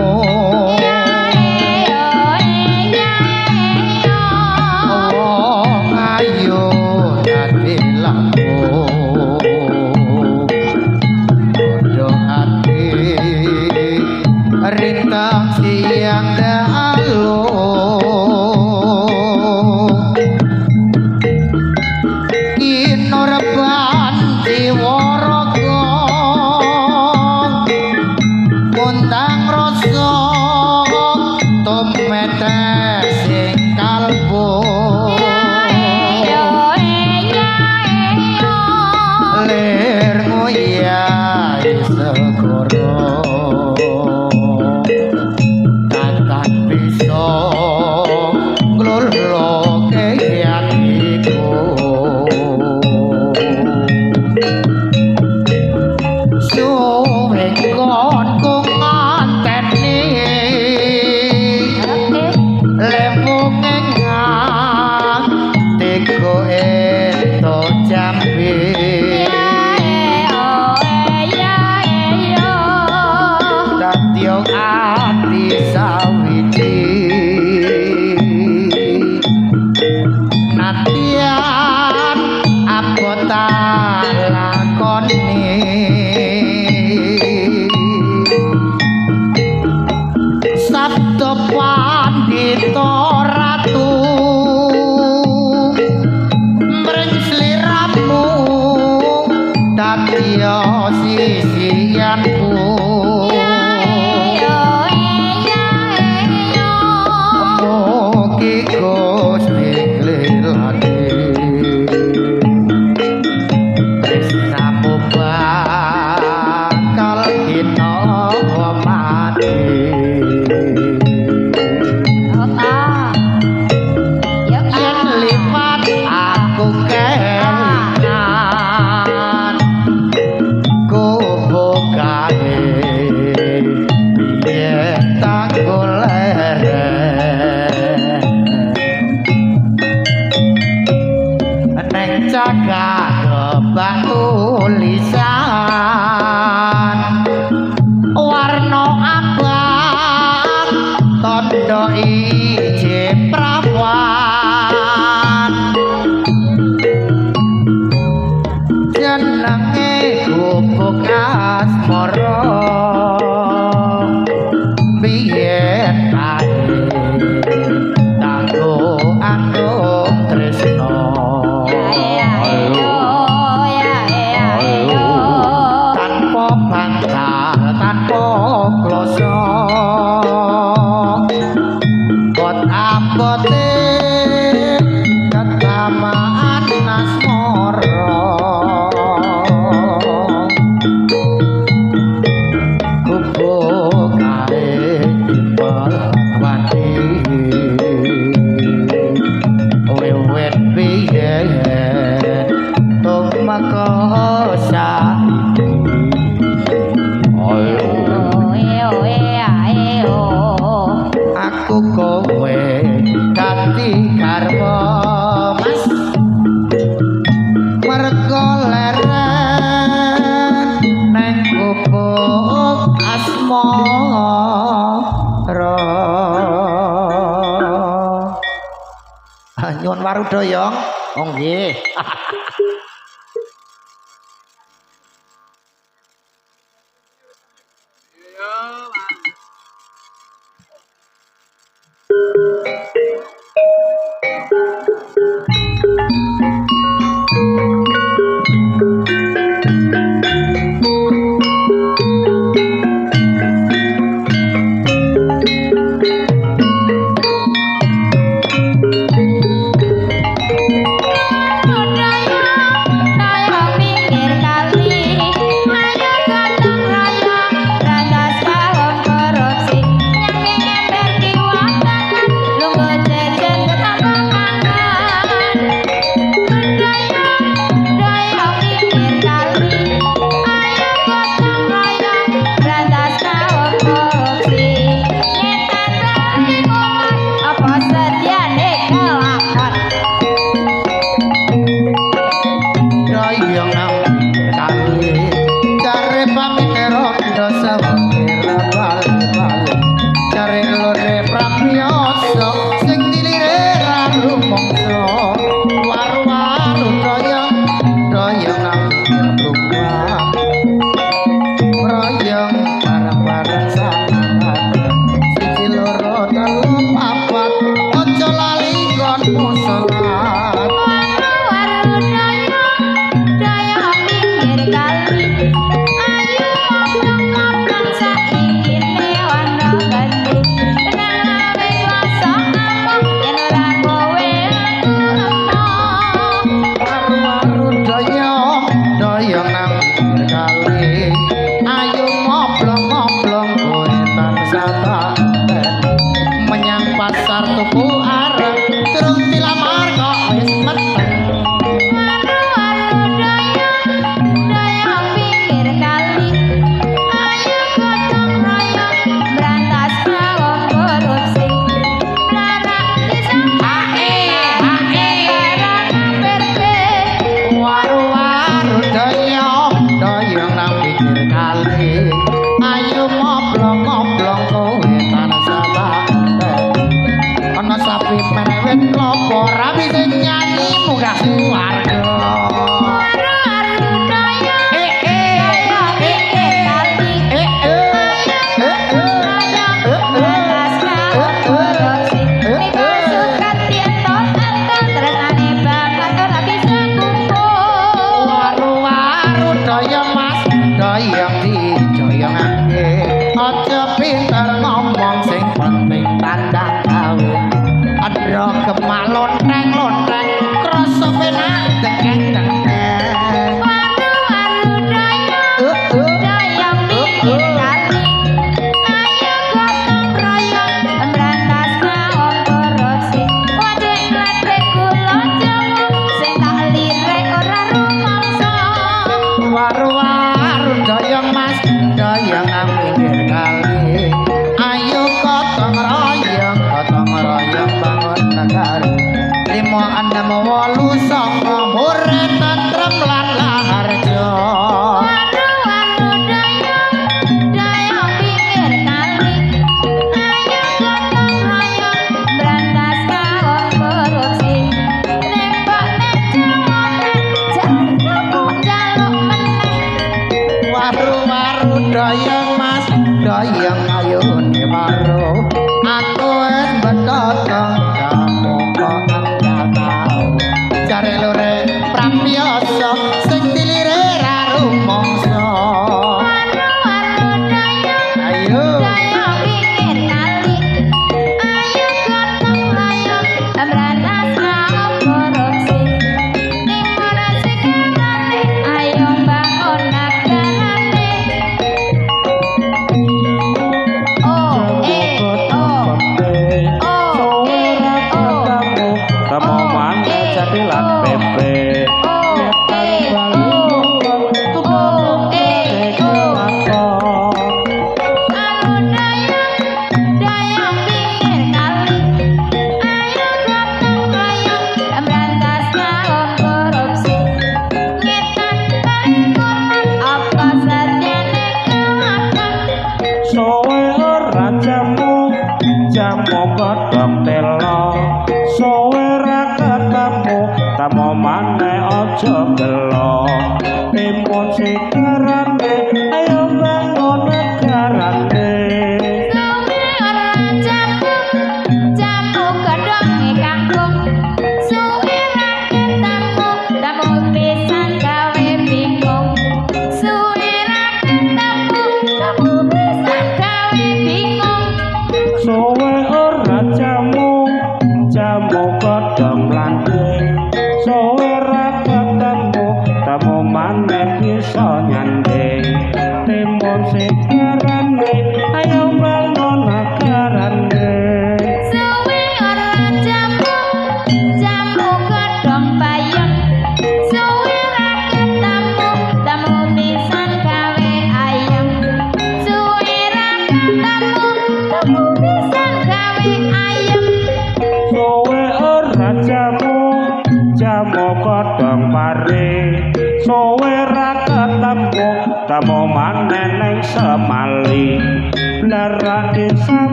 wong ayu dadi laku padha ati rintang siang dalu kinorban diwaraga mundang rasa tumetes sing kalbu lir nguyai segoro tatan bisa ngloloke atiku suwe kon kung nganteni lewung ngang teko ento jambe datyo ati sawiji natian abota lakoni sabda pandhita ratu mring sliramu datya sisianku mugi Gusti klelane tresnamu bakal kinawa mati yen lipat aku kelingan kubu kae piye tak goleren neng cagak kebak tulisan warna abang tondo ije prawan jenenge gubuk asmara biyen kae kanggo anung tresno tanpa bantal tanpa kloso kot abote ketamaan asmara gubuk kae perwati wiwit biyen tumeka saiki aku kowe ganti karma mas mergo leren neng gubuk asmara nyuwun warudoyong oh nggih Budaya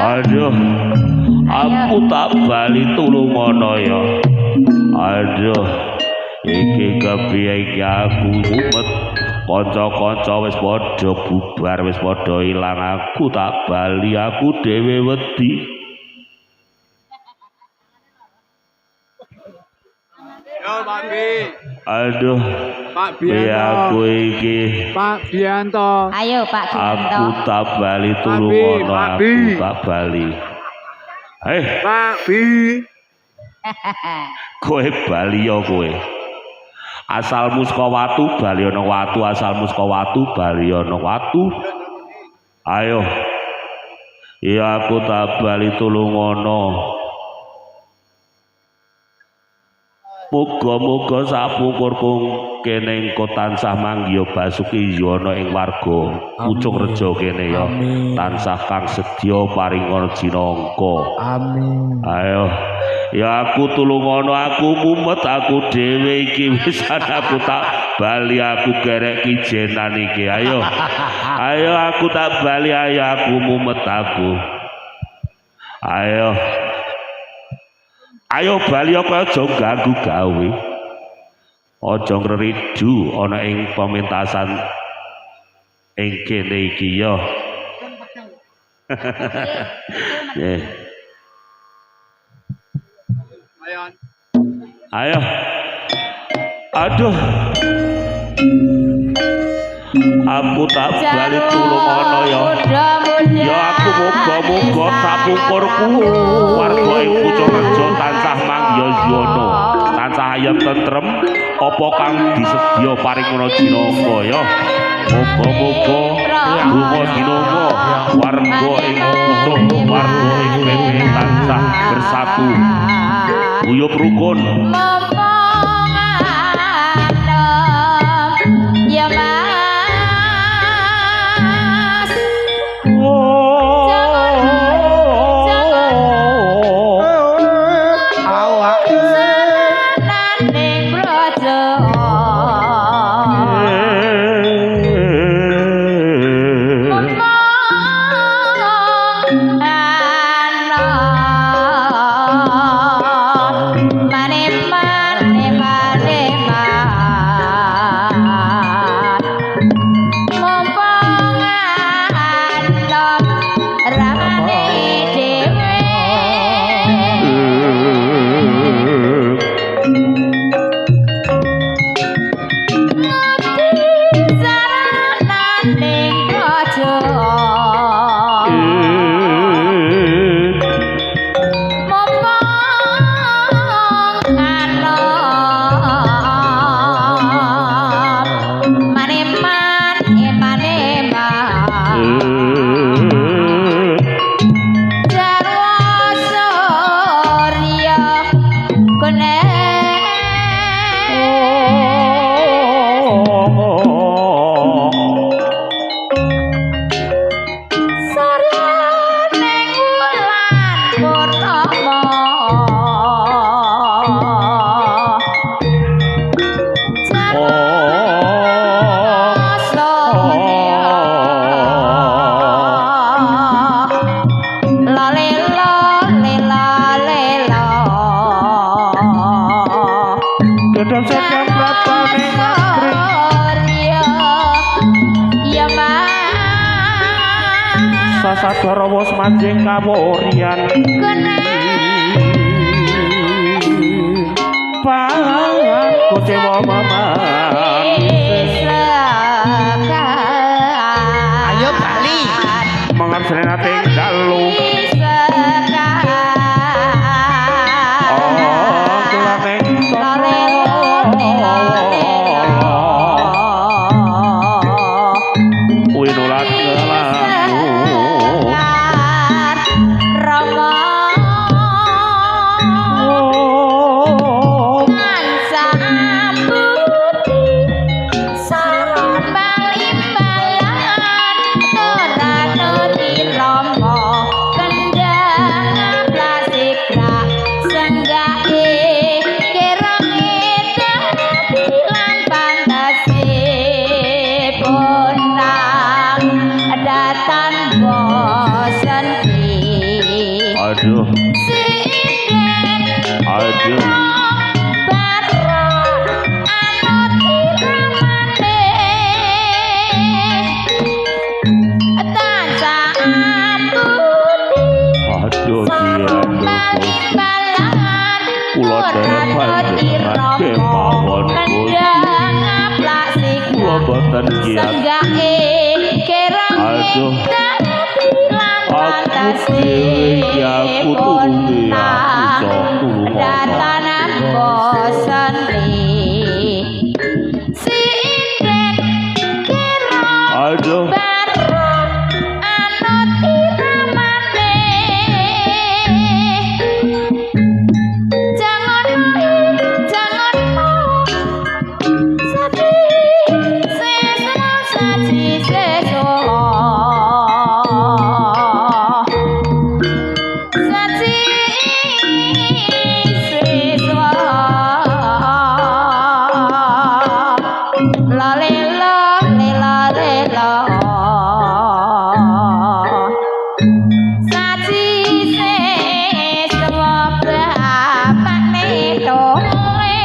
Aduh, aku tak bali tulungono ya. Aduh, iki kepiye iki aku mumet. Kanca-kanca wis padha bubar, wis padha ilang, aku tak bali, aku dhewe wedi. Yo Pak Bi. Aduh, Pak aku iki. Pak Bianto. Ayo Pak Gianto. Aku tak bali tulungono, Pak aku Bi. tak bali. Pak Bi. Kowe bali ya kowe. Asalmu saka watu bali ana watu, asalmu saka watu bali ana watu. Ayo. Ya aku tak bali tulungono. Muga-muga sapungkurku kene engko tansah manggiya basuki yana ing warga Pucung Rejo kene ya. Tansah kang sedya paringon jinangka. Amin. Ayo. Ya aku tulungono, aku mumet, aku dhewe iki wis aku tak bali, aku gerek kijenan iki. Ayo. Ayo aku tak bali, ayo aku mumet aku. Ayo. Ayo bali kok aja ganggu gawe. Aja ngridu ana ing pementasan ing kene iki ya. Ayo. Aduh. Aku tak bali tulungono ya. Ya aku muga-muga sapungkurku warga ing Pucung Rejo tansah mangya yono, tansah ayem tentrem apa kang disedya paringana jinangka ya. Muga-muga donga jinangka warga ing Pucung, warga ing PP tansah bersatu uyup rukun. Sasadarawa semajing kawurian pangan kucewa maman. Ayo bali. Mangan srena tinggalu. Oh, kelaneng winulan kelamu. Datang Aduh, Sinden aduh. Baro anut iramane tansah aputi Aduh, Balan Kula derek panjenengan kemawon Gusti. Kula boten kiat. Senggake kerang Aduh. Aku Aku dhewe aku tulungi aku iso tulungono. datanan bosen Sinden kerang Aduh, Baro anut iramane jangan sati sesama sati seso sati seswa la le la sati seswa bapakne doe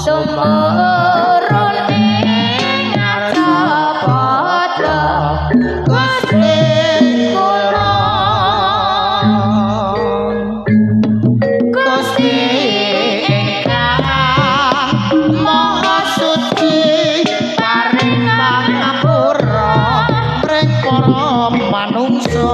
Sumurun ing ngasapada Gusti kula Gusti ingkang maha suci paring pangapura mring para manungsa